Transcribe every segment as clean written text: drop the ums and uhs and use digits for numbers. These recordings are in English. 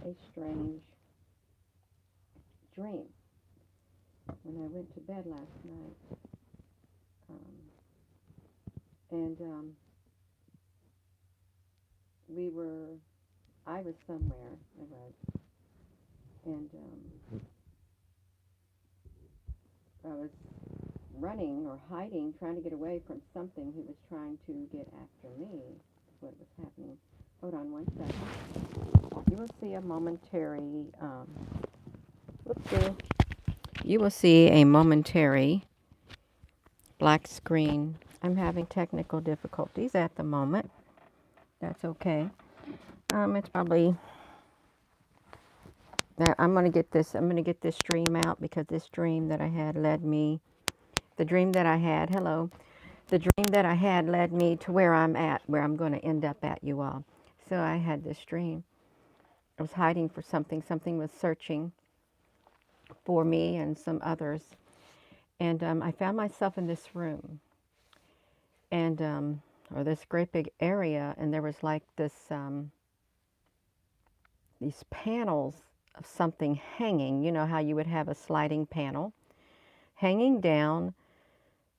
a strange dream when I went to bed last night. Um, and we were, I was somewhere, I was, and I was running or hiding, trying to get away from something who was trying to get after me. What was happening? Hold on one second. You will see a momentary, whoopsie. You will see a momentary black screen. I'm having technical difficulties at the moment. That's okay. It's probably I'm gonna get this. I'm gonna get this dream out because this dream that I had led me. The dream that I had. Hello. The dream that I had led me to where I'm at, where I'm going to end up at, you all. So I had this dream. I was hiding for something. Something was searching for me and some others. And I found myself in this room, and or this great big area, and there was like this these panels of something hanging. You know how you would have a sliding panel hanging down.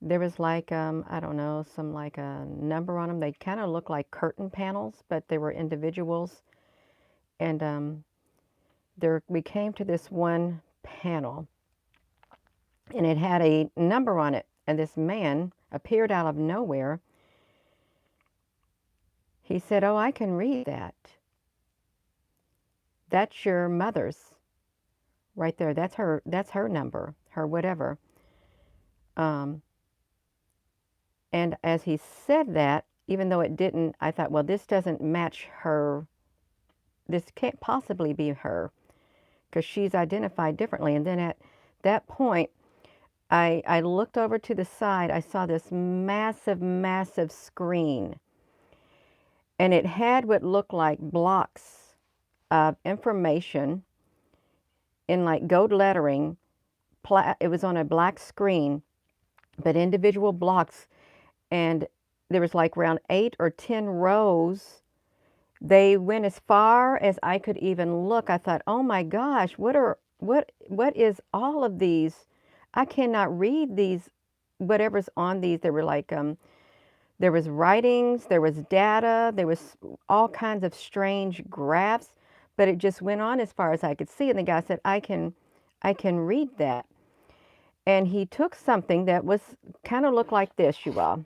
There was like, I don't know, some like a number on them. They kind of look like curtain panels, but they were individuals. And there, we came to this one panel, and it had a number on it. And this man appeared out of nowhere. He said, "Oh, I can read that. That's your mother's right there. That's her. That's her number. Her whatever." Um, and as he said that, even though it didn't, I thought, well, this doesn't match her. This can't possibly be her because she's identified differently. And then at that point, I looked over to the side. I saw this massive, massive screen. And it had what looked like blocks of information in like gold lettering. It was on a black screen, but individual blocks. And there was like around 8 or 10 rows. They went as far as I could even look. I thought, oh my gosh, what is all of these? I cannot read these, whatever's on these. There were like, there was writings, there was data, there was all kinds of strange graphs, but it just went on as far as I could see. And the guy said, I can read that. And he took something that was kind of looked like this, you all.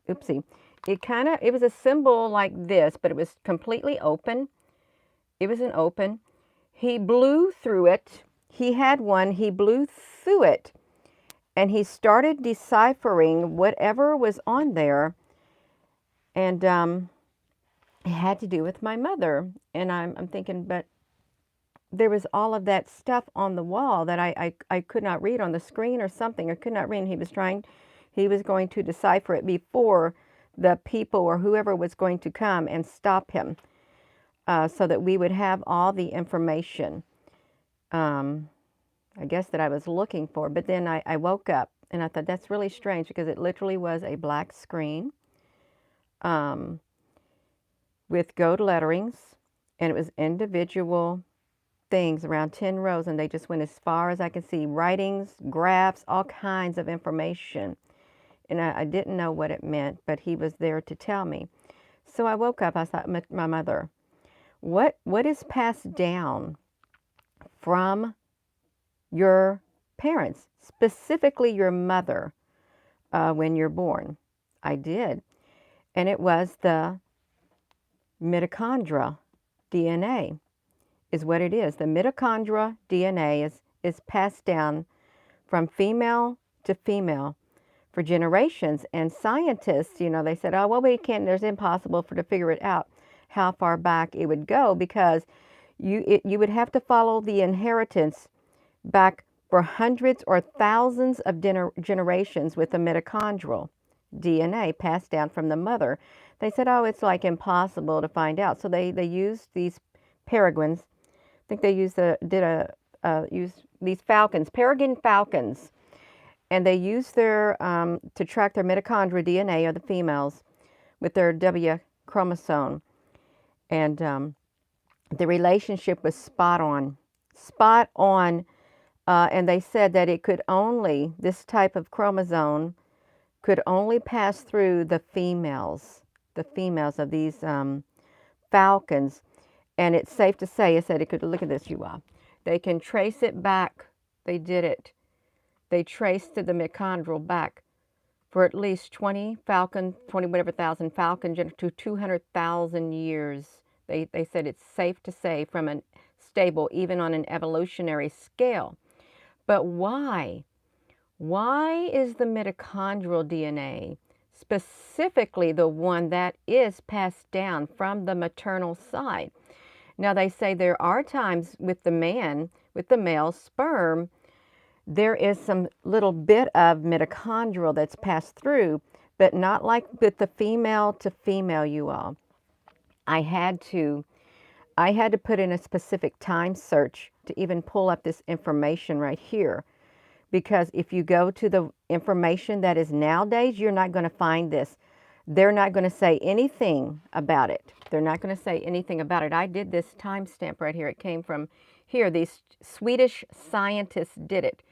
Oopsie. It was a symbol like this, but it was completely open. It was an open. He blew through it. He had one. He blew through it. And he started deciphering whatever was on there. And it had to do with my mother. And I'm thinking, but there was all of that stuff on the wall that I could not read on the screen or something. I could not read. And he was going to decipher it before the people or whoever was going to come and stop him, so that we would have all the information, I guess, that I was looking for. But then I woke up and I thought, that's really strange because it literally was a black screen with gold letterings, and it was individual things, around 10 rows, and they just went as far as I could see. Writings, graphs, all kinds of information. And I didn't know what it meant, but he was there to tell me. So I woke up. I thought, my mother, what is passed down from your parents, specifically your mother, when you're born? I did. And it was the mitochondria DNA is what it is. The mitochondria DNA is passed down from female to female for generations. And scientists, they said, oh, well, there's impossible to figure it out how far back it would go, because you would have to follow the inheritance back for hundreds or thousands of generations with the mitochondrial DNA passed down from the mother. They said, oh, it's like impossible to find out. So they used these peregrines. I think they used these falcons, peregrine falcons, and they used their to track their mitochondrial DNA of the females with their W chromosome, and the relationship was spot on. Spot on. And they said that it could only, this type of chromosome could only pass through the females of these falcons. And it's safe to say, it said it could, look at this, you all. They can trace it back. They did it. They traced the mitochondrial back for at least 20 whatever thousand falcon to 200,000 years. They said it's safe to say from a stable, even on an evolutionary scale. But why? Why is the mitochondrial DNA specifically the one that is passed down from the maternal side? Now, they say there are times with the man, with the male sperm, there is some little bit of mitochondrial that's passed through, but not like with the female to female, you all. I had to put in a specific time search to even pull up this information right here. Because if you go to the information that is nowadays, you're not going to find this. They're not going to say anything about it. They're not going to say anything about it. I did this timestamp right here. It came from here. These Swedish scientists did it.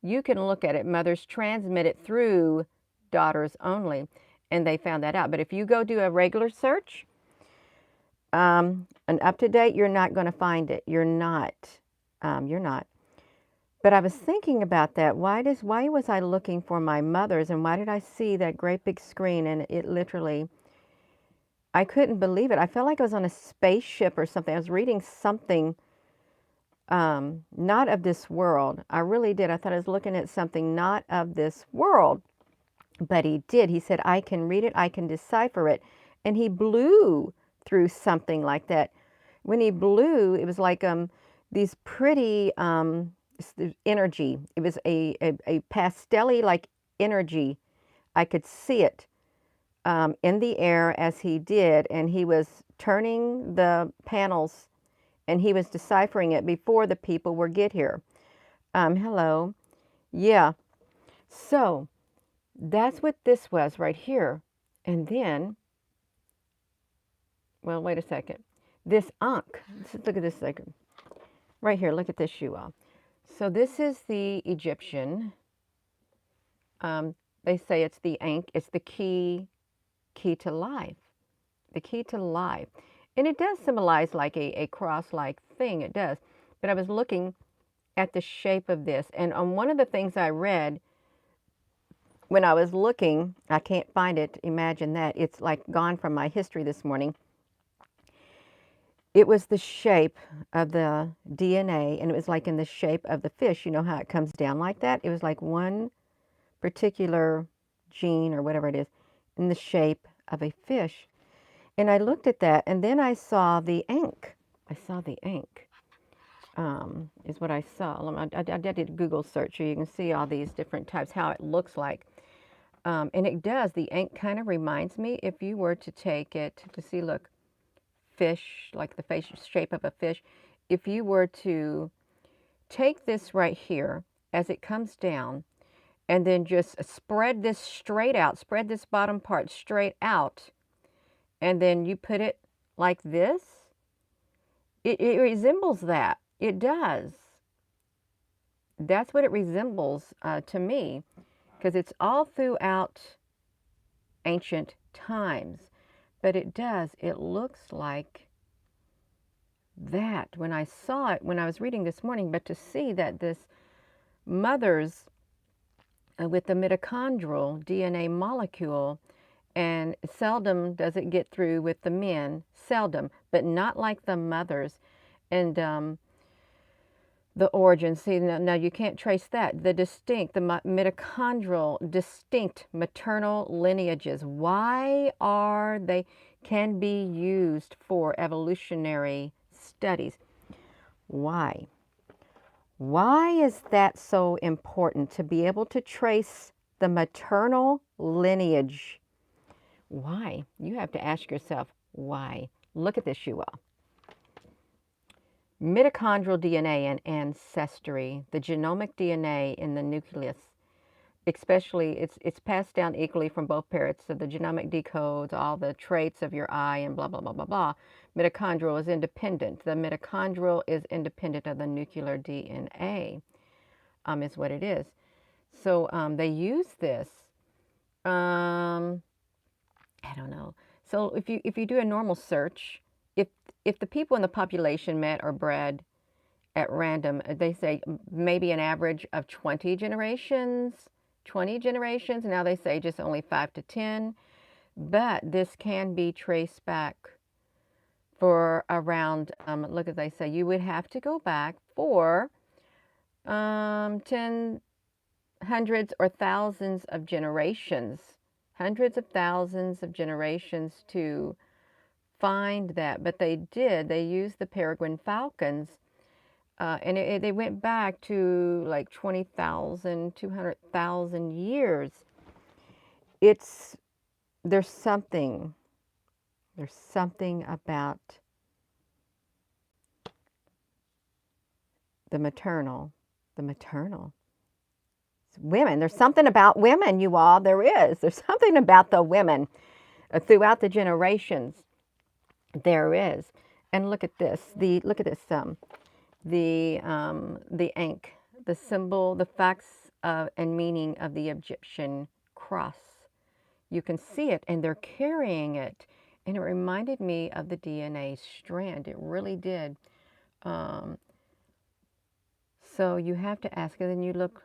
You can look at it. Mothers transmit it through daughters only, and they found that out. But if you go do a regular search, an up-to-date, you're not going to find it. You're not. You're not. But I was thinking about that. Why was I looking for my mother's, and why did I see that great big screen, and it literally, I couldn't believe it. I felt like I was on a spaceship or something. I was reading something not of this world. I really did. I thought I was looking at something not of this world. But he did. He said, I can read it. I can decipher it. And he blew through something like that. When he blew, it was like these pretty energy. It was a pastel-y like energy. I could see it in the air as he did, and he was turning the panels, and he was deciphering it before the people were get here. Hello. Yeah. So that's what this was right here. And then, well, wait a second. This Ankh. Look at this second. Right here. Look at this, you all. So this is the Egyptian. They say it's the Ankh. It's the key to life. The key to life. And it does symbolize like a cross-like thing. It does. But I was looking at the shape of this. And on one of the things I read, when I was looking, I can't find it. Imagine that. It's like gone from my history this morning. It was the shape of the DNA, and it was like in the shape of the fish. You know how it comes down like that? It was like one particular gene or whatever it is in the shape of a fish. And I looked at that, and then I saw the Ankh. I saw the Ankh, is what I saw. I did a Google search, so you can see all these different types, how it looks like. And it does. The Ankh kind of reminds me, if you were to take it to see, look, fish, like the face shape of a fish. If you were to take this right here as it comes down and then just spread this straight out, spread this bottom part straight out, and then you put it like this, it resembles that. It does. That's what it resembles to me, because it's all throughout ancient times. But it does. It looks like that when I saw it, when I was reading this morning. But to see that this mother's with the mitochondrial DNA molecule, and seldom does it get through with the men, seldom, but not like the mothers. And the origin, see, now you can't trace that. The mitochondrial, distinct maternal lineages. Why are they, can be used for evolutionary studies? Why? Why is that so important, to be able to trace the maternal lineage? Why? You have to ask yourself, why? Look at this, you all. Mitochondrial DNA and ancestry, the genomic DNA in the nucleus. especially it's passed down equally from both parents. So the genomic decodes all the traits of your eye and blah blah blah blah blah. Mitochondrial is independent. The mitochondrial is independent of the nuclear DNA, is what it is. So they use this. Um, I don't know. So if you do a normal search, if if the people in the population met or bred at random, they say maybe an average of 20 generations. 20 generations. Now they say just only 5 to 10, but this can be traced back for around, look as they say, you would have to go back for 10 hundreds or thousands of generations, hundreds of thousands of generations to find that. But they did, they used the peregrine falcons, and they went back to like 20,000, 200,000 years. It's, there's something about the maternal, women. There's something about women, you all. There's something about the women throughout the generations. There is. And look at this. Look at this. The ankh, the symbol, the facts and meaning of the Egyptian cross. You can see it, and they're carrying it, and it reminded me of the DNA strand. It really did. So you have to ask, and then you look,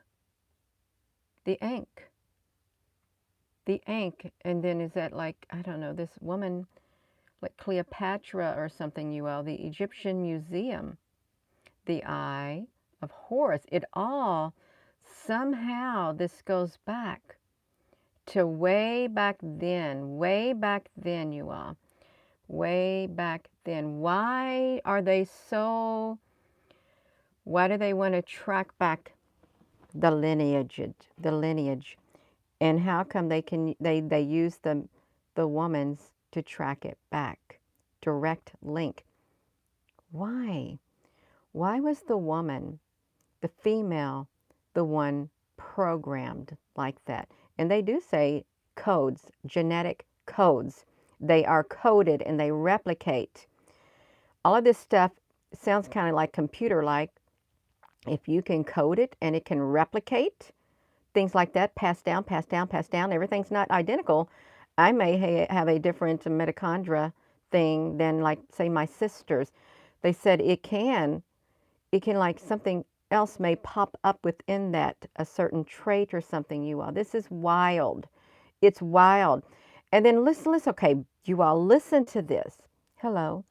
the ankh, and then is that like, I don't know, this woman, like Cleopatra or something, you all, the Egyptian Museum, the Eye of Horus. It all, somehow this goes back to way back then, you all, way back then. Why do they want to track back the lineage, and how come they use the woman's to track it back? Direct link. Why? Why was the woman, the female, the one programmed like that? And they do say codes, genetic codes. They are coded and they replicate. All of this stuff sounds kind of like computer-like. If you can code it and it can replicate, things like that, pass down, everything's not identical. I may have a different mitochondria thing than, like, say, my sisters. They said it can like something else may pop up within that, a certain trait or something, you all. This is wild. It's wild. And then listen, okay, you all listen to this. Hello.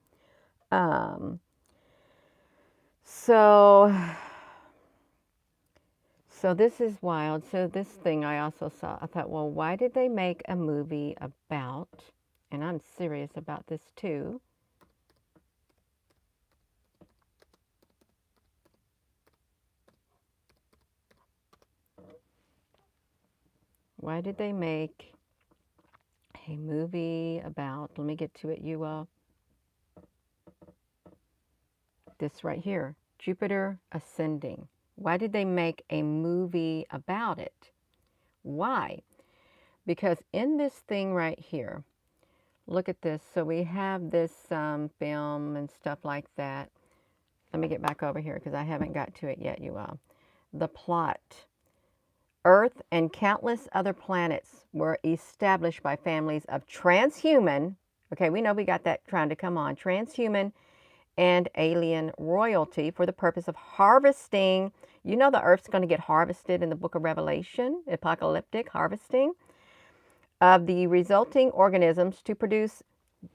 So this is wild. So this thing I also saw, I thought, well, why did they make a movie about, and I'm serious about this too, why did they make a movie about, let me get to it, you all, this right here, Jupiter ascending. Why did they make a movie about it? Why? Because in this thing right here, look at this. So we have this film and stuff like that. Let me get back over here because I haven't got to it yet, you all. The plot. Earth and countless other planets were established by families of transhuman, okay, we know we got that trying to come on, transhuman and alien royalty for the purpose of harvesting. You know the earth's going to get harvested in the book of Revelation, apocalyptic harvesting of the resulting organisms to produce.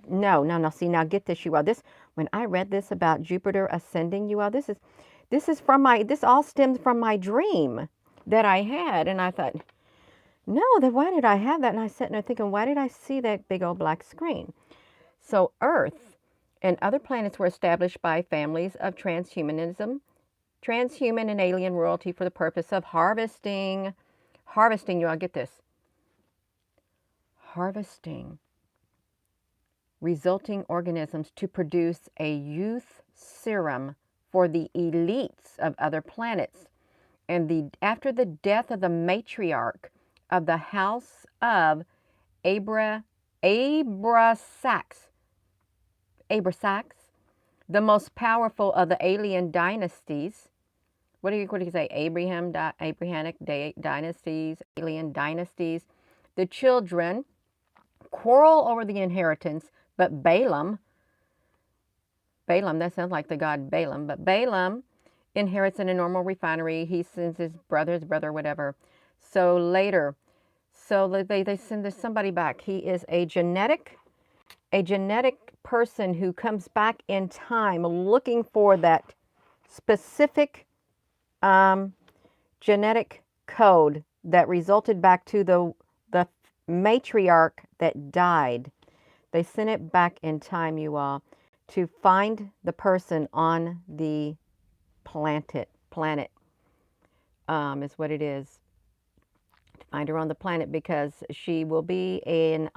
No. See, now get this, you all. This, when I read this about Jupiter ascending, you all, this all stems from my dream that I had. And I thought, no, then why did I have that? And I sat there thinking, why did I see that big old black screen? So Earth and other planets were established by families of transhuman and alien royalty for the purpose of harvesting, you all, get this, harvesting resulting organisms to produce a youth serum for the elites of other planets. And after the death of the matriarch of the house of Abrasax, the most powerful of the alien dynasties. What do you say? Abrahamic dynasties, alien dynasties. The children quarrel over the inheritance, but Balaam, that sounds like the god Balaam, but Balaam inherits in a normal refinery. He sends his brother, whatever. So later, they send somebody back. He is a genetic person who comes back in time looking for that specific genetic code that resulted back to the matriarch that died. They sent it back in time, you all, to find the person on the planet is what it is. To find her on the planet because she will be a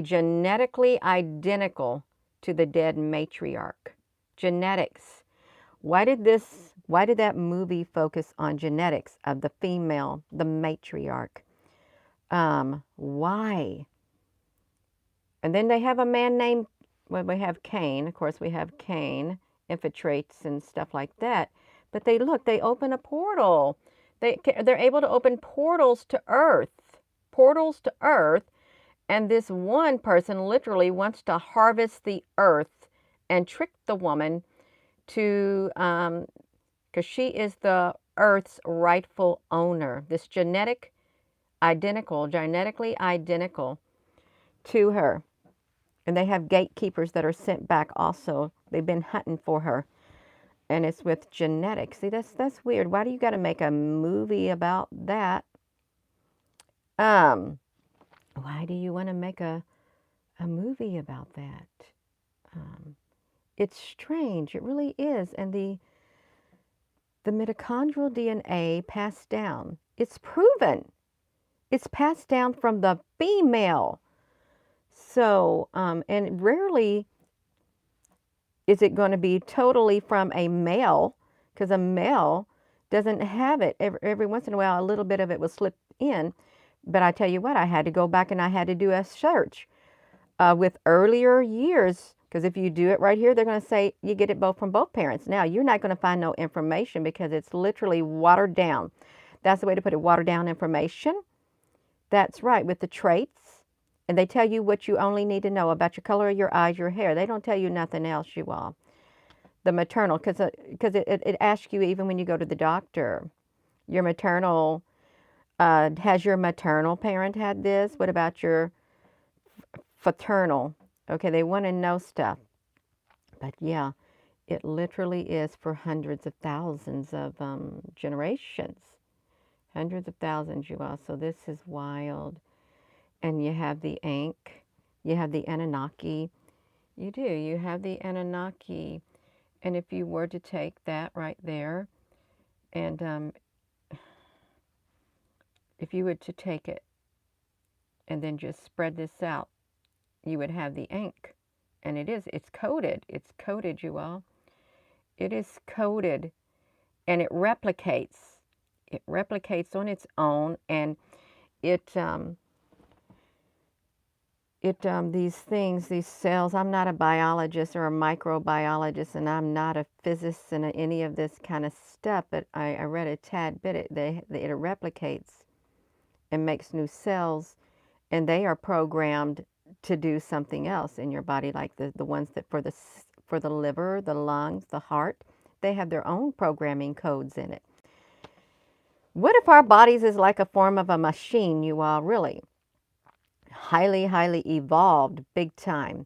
genetically identical to the dead matriarch. Genetics. Why did that movie focus on genetics of the female, the matriarch? Why? And then they have a man named, well, we have Cain. Of course, we have Cain infiltrates and stuff like that. But they open a portal. They're able to open portals to Earth. And this one person literally wants to harvest the Earth and trick the woman to, because she is the Earth's rightful owner. This genetically identical to her. And they have gatekeepers that are sent back also. They've been hunting for her. And it's with genetics. See, that's weird. Why do you got to make a movie about that? Why do you want to make a movie about that? It's strange. It really is. And the mitochondrial DNA passed down. It's proven. It's passed down from the female. So, and rarely is it going to be totally from a male, because a male doesn't have it. Every once in a while, a little bit of it will slip in. But I tell you what, I had to go back and I had to do a search with earlier years, because if you do it right here, they're going to say you get it both from both parents. Now, you're not going to find no information because it's literally watered down. That's the way to put it, watered down information. That's right, with the traits. And they tell you what you only need to know about your color of your eyes, your hair. They don't tell you nothing else, you all. The maternal, because it asks you even when you go to the doctor, your maternal, has your maternal parent had this? What about your fraternal? Okay, they want to know stuff. But yeah, it literally is for hundreds of thousands of generations. Hundreds of thousands, you all. So this is wild. And you have the Ankh, you have the Anunnaki. You do, you have the Anunnaki. And if you were to take that right there, and if you were to take it and then just spread this out, you would have the Ankh. And it's coded. It's coded, you all. It is coded, and it replicates. It replicates on its own, and these things, these cells, I'm not a biologist or a microbiologist, and I'm not a physicist and any of this kind of stuff, but I read a tad bit. It replicates and makes new cells, and they are programmed to do something else in your body, like the ones that for the liver, the lungs, the heart, they have their own programming codes in it. What if our bodies is like a form of a machine, you all, really? Highly, highly evolved, big time.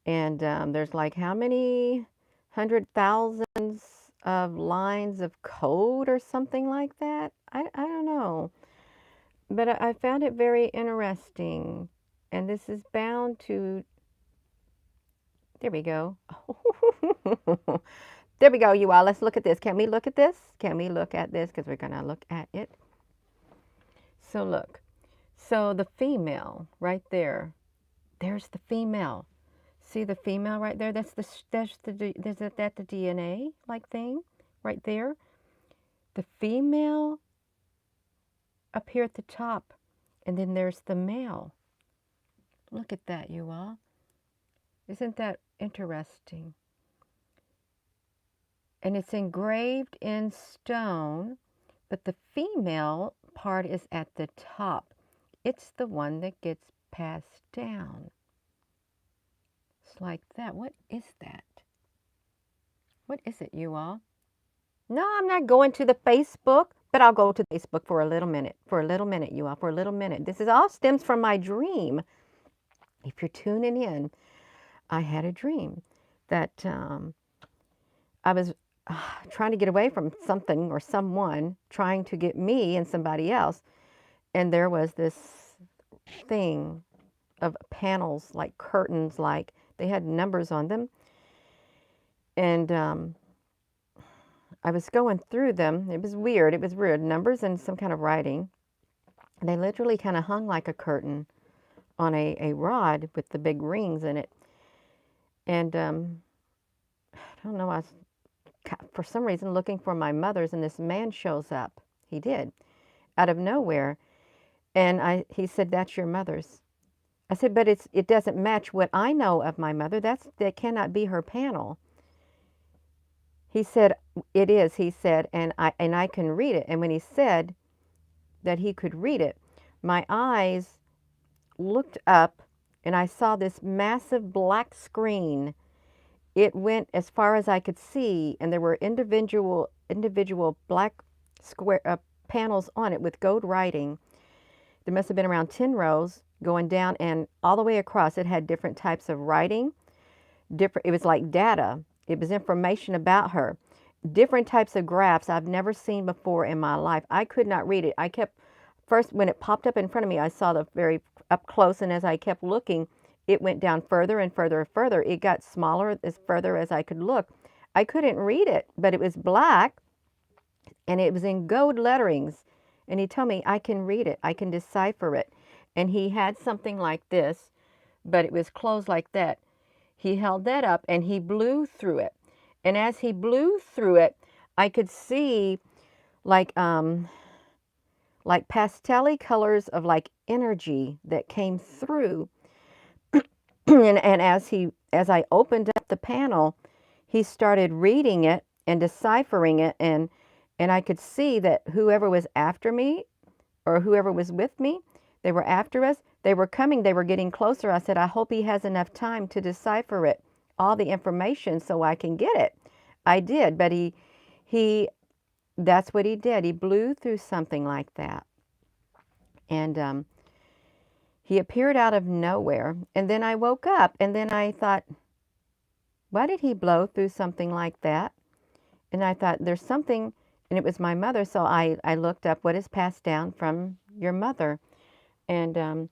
And there's like how many hundred thousands of lines of code or something like that? I don't know. But I found it very interesting. And this is bound to, there we go. There we go, you all. Let's look at this. Can we look at this? Can we look at this? Because we're going to look at it. So look. So the female right there, there's the female. See the female right there? That's the DNA like thing right there. The female up here at the top, and then there's the male. Look at that, you all. Isn't that interesting? And it's engraved in stone, but the female part is at the top. It's the one that gets passed down. It's like that. What is that? What is it, you all? No, I'm not going to the Facebook, but I'll go to Facebook for a little minute. For a little minute, you all. For a little minute. This is all stems from my dream. If you're tuning in, I had a dream that I was trying to get away from something or someone trying to get me and somebody else. And there was this thing of panels, like curtains, like they had numbers on them. And I was going through them. It was weird. It was weird. Numbers and some kind of writing. And they literally kind of hung like a curtain on a rod with the big rings in it. And I don't know, I was for some reason looking for my mother's, and this man shows up. He did, out of nowhere. And he said, "That's your mother's." I said, "But it doesn't match what I know of my mother. That cannot be her panel." He said, "It is," he said, and I can read it. And when he said that he could read it, my eyes looked up and I saw this massive black screen. It went as far as I could see, and there were individual black square panels on it with gold writing. There must have been around 10 rows going down, and all the way across it had different types of writing. It was like data. It was information about her. Different types of graphs I've never seen before in my life. I could not read it. I kept, first when it popped up in front of me, I saw the very up close, and as I kept looking, it went down further and further and further. It got smaller as further as I could look. I couldn't read it, but it was black, and it was in gold letterings. And he told me, "I can read it. I can decipher it." And he had something like this, but it was closed like that. He held that up and he blew through it. And as he blew through it, I could see like pastel colors of like energy that came through. and as I opened up the panel, he started reading it and deciphering it, and I could see that whoever was after me or whoever was with me, they were after us. They were coming. They were getting closer. I said, "I hope he has enough time to decipher it, all the information, so I can get it." I did, but that's what he did. He blew through something like that. And he appeared out of nowhere. And then I woke up, and then I thought, why did he blow through something like that? And I thought, there's something, and it was my mother. So I looked up what is passed down from your mother. And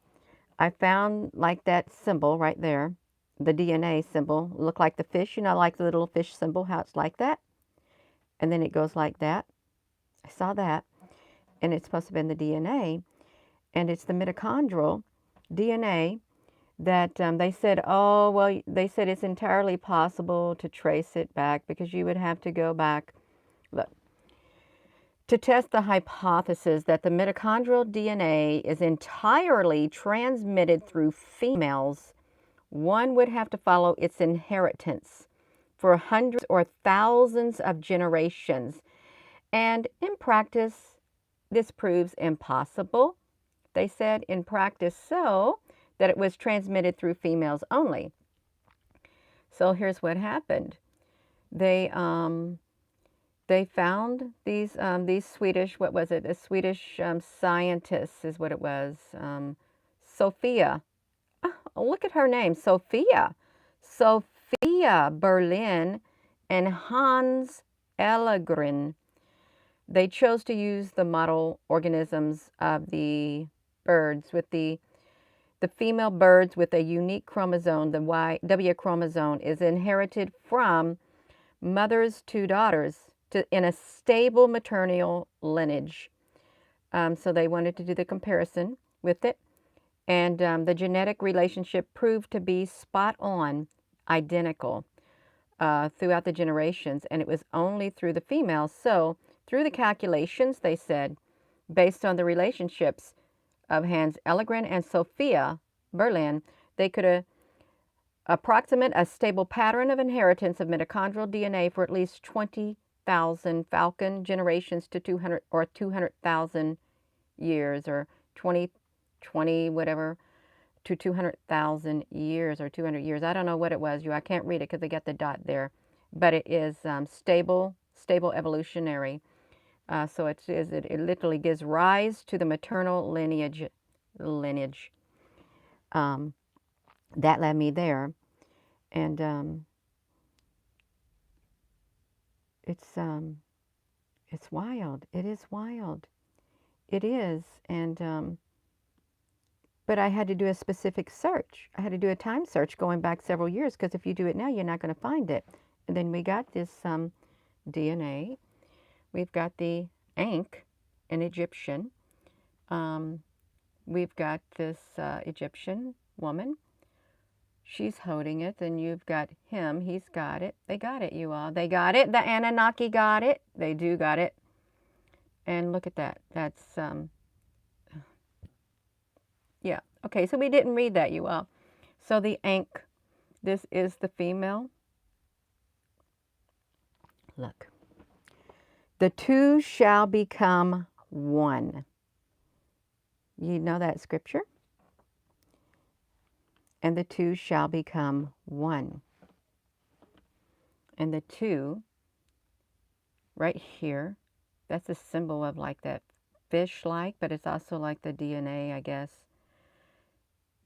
I found like that symbol right there, the DNA symbol. Looked like the fish, like the little fish symbol, how it's like that. And then it goes like that. I saw that. And it's supposed to have been the DNA. And it's the mitochondrial DNA that they said, oh, well, they said it's entirely possible to trace it back because you would have to go back. Look, to test the hypothesis that the mitochondrial DNA is entirely transmitted through females, one would have to follow its inheritance for hundreds or thousands of generations. And in practice, this proves impossible, they said, in practice, so that it was transmitted through females only. So here's what happened. They found these Swedish, what was it? A Swedish scientist is what it was. Sophia. Oh, look at her name, Sophia. Sophia Berlin and Hans Ellegren. They chose to use the model organisms of the birds with the female birds with a unique chromosome. The W chromosome is inherited from mothers to daughters in a stable maternal lineage. So they wanted to do the comparison with it. And the genetic relationship proved to be spot on, identical throughout the generations. And it was only through the females. So Through the calculations, they said, based on the relationships of Hans Ellegren and Sophia Berlin, they could approximate a stable pattern of inheritance of mitochondrial DNA for at least 20,000 falcon generations to 200 or 200,000 years, or 20 whatever, to 200,000 years or 200 years. I don't know what it was. I can't read it because they got the dot there, but it is stable evolutionary. So it literally gives rise to the maternal lineage. That led me there, and it's wild. It is wild. It is, and but I had to do a specific search. I had to do a time search going back several years, because if you do it now, you're not going to find it. And then we got this DNA. We've got the Ankh, an Egyptian. We've got this Egyptian woman. She's holding it. And you've got him. He's got it. They got it, you all. They got it. The Anunnaki got it. They do got it. And look at that. That's, yeah. Okay, so we didn't read that, you all. So the Ankh, this is the female. Look. The two shall become one. You know that scripture? And the two shall become one. And the two, right here, that's a symbol of like that fish-like, but it's also like the DNA, I guess.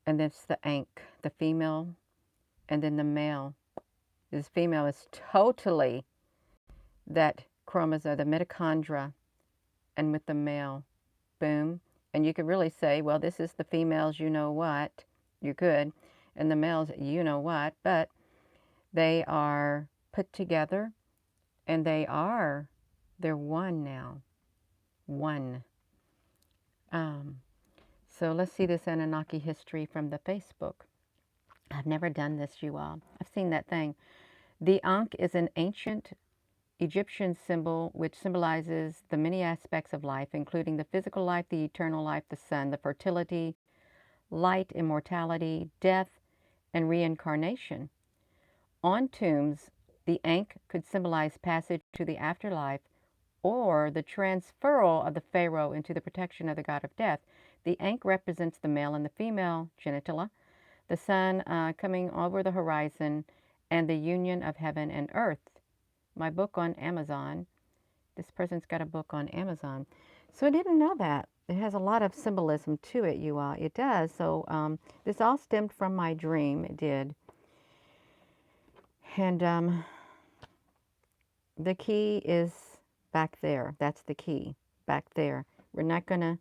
And that's the Ankh, the female, and then the male. This female is totally that chromosome, the mitochondria, and with the male, boom. And you could really say, well, this is the females, you know what, you could, and the males, you know what, but they are put together, and they're one now, one. So let's see this Anunnaki history from the Facebook. I've never done this, you all. I've seen that thing. The Ankh is an ancient Egyptian symbol which symbolizes the many aspects of life, including the physical life, the eternal life, the sun, the fertility, light, immortality, death, and reincarnation. On tombs, the Ankh could symbolize passage to the afterlife or the transferal of the pharaoh into the protection of the god of death. The Ankh represents the male and the female genitalia, the sun coming over the horizon, and the union of heaven and earth. My book on Amazon, this person's got a book on Amazon. So I didn't know that. It has a lot of symbolism to it, you all. It does. So this all stemmed from my dream. It did. And the key is back there. That's the key, back there. We're not gonna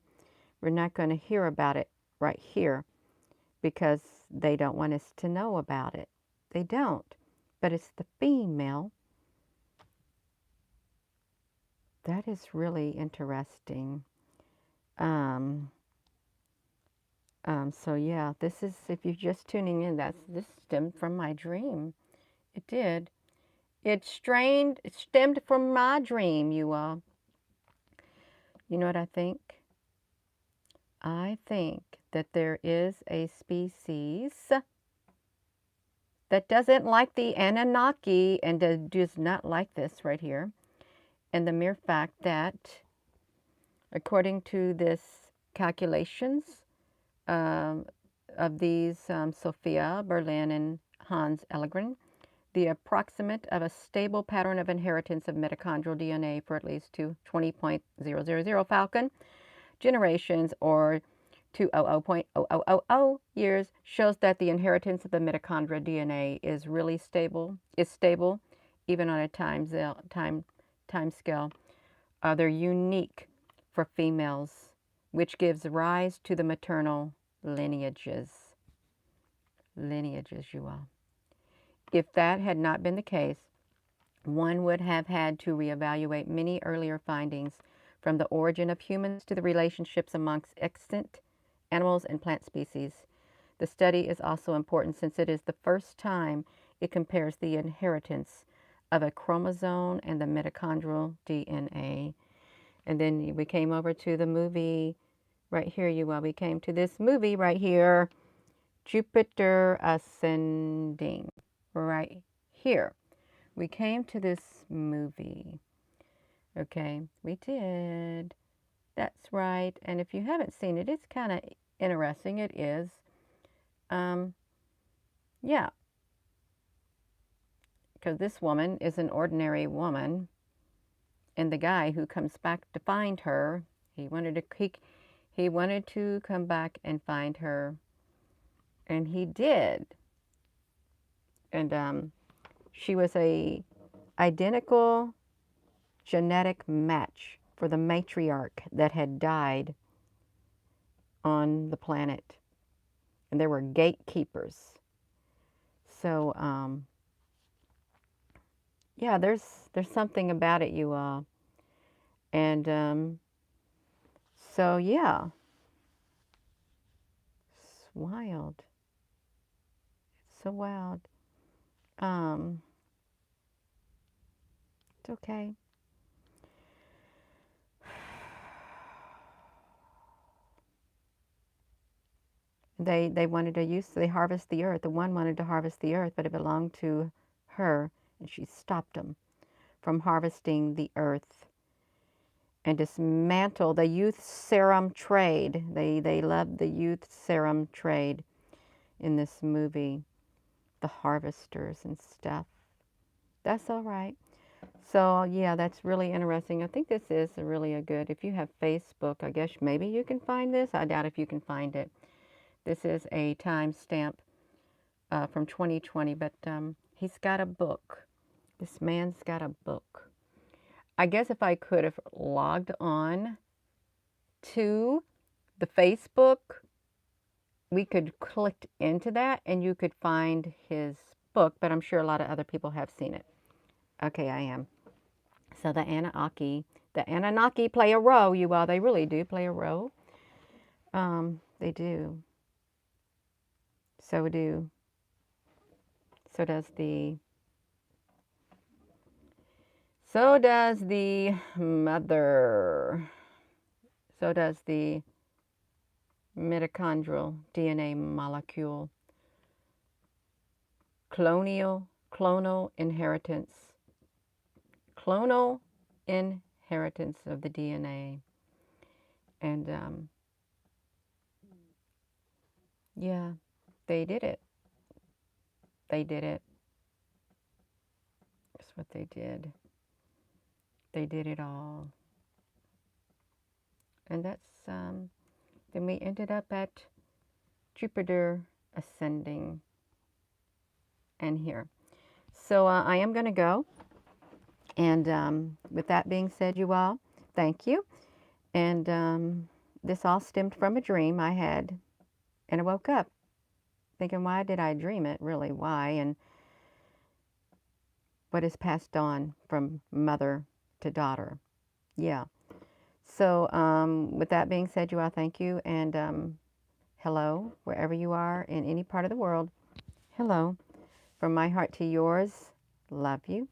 hear about it right here because they don't want us to know about it. They don't. But it's the female. That is really interesting. So yeah, this is, if you're just tuning in, this stemmed from my dream. It did. It stemmed from my dream, you all. You know what I think? I think that there is a species that doesn't like the Anunnaki and does not like this right here. And the mere fact that, according to this calculations of these Sophia Berlin and Hans Ellegren, the approximate of a stable pattern of inheritance of mitochondrial DNA for at least 20.000 falcon generations or 200.0000 years shows that the inheritance of the mitochondrial DNA is really stable, even on a time scale. They're unique for females, which gives rise to the maternal lineages, you all. If that had not been the case, one would have had to reevaluate many earlier findings, from the origin of humans to the relationships amongst extant animals and plant species. The study is also important since it is the first time it compares the inheritance of a chromosome and the mitochondrial DNA. And then we came over to the movie right here, you all. We came to this movie right here, Jupiter Ascending, right here. We came to this movie. Okay, we did. That's right. And if you haven't seen it, it's kind of interesting. It is. Um, yeah, because this woman is an ordinary woman, and the guy who comes back to find her, he wanted to come back and find her, and he did. And she was a identical genetic match for the matriarch that had died on the planet, and there were gatekeepers. So yeah, there's something about it, you all. And so yeah, it's wild. It's so wild. Um, it's okay. They wanted to use they harvest the earth. The one wanted to harvest the earth, but it belonged to her, and she stopped them from harvesting the earth and dismantle the youth serum trade. They loved the youth serum trade in this movie, the harvesters and stuff. That's all right. So yeah, that's really interesting. I think this is really a good. If you have Facebook, I guess maybe you can find this. I doubt if you can find it. This is a timestamp from 2020, but he's got a book. This man's got a book. I guess if I could have logged on to the Facebook, we could click into that and you could find his book, but I'm sure a lot of other people have seen it. Okay, I am. So the Anunnaki play a role, you all. They really do play a role. They do. So do. So does the. So does the mother. So does the mitochondrial DNA molecule. Clonal inheritance. Clonal inheritance of the DNA. And yeah, they did it. They did it. That's what they did. They did it all. And then we ended up at Jupiter ascending and here. So I am going to go. And with that being said, you all, thank you. And this all stemmed from a dream I had. And I woke up thinking, why did I dream it? Really, why? And what is passed on from mother to daughter. Yeah. So with that being said, you all, thank you. And hello, wherever you are in any part of the world. Hello. From my heart to yours, love you.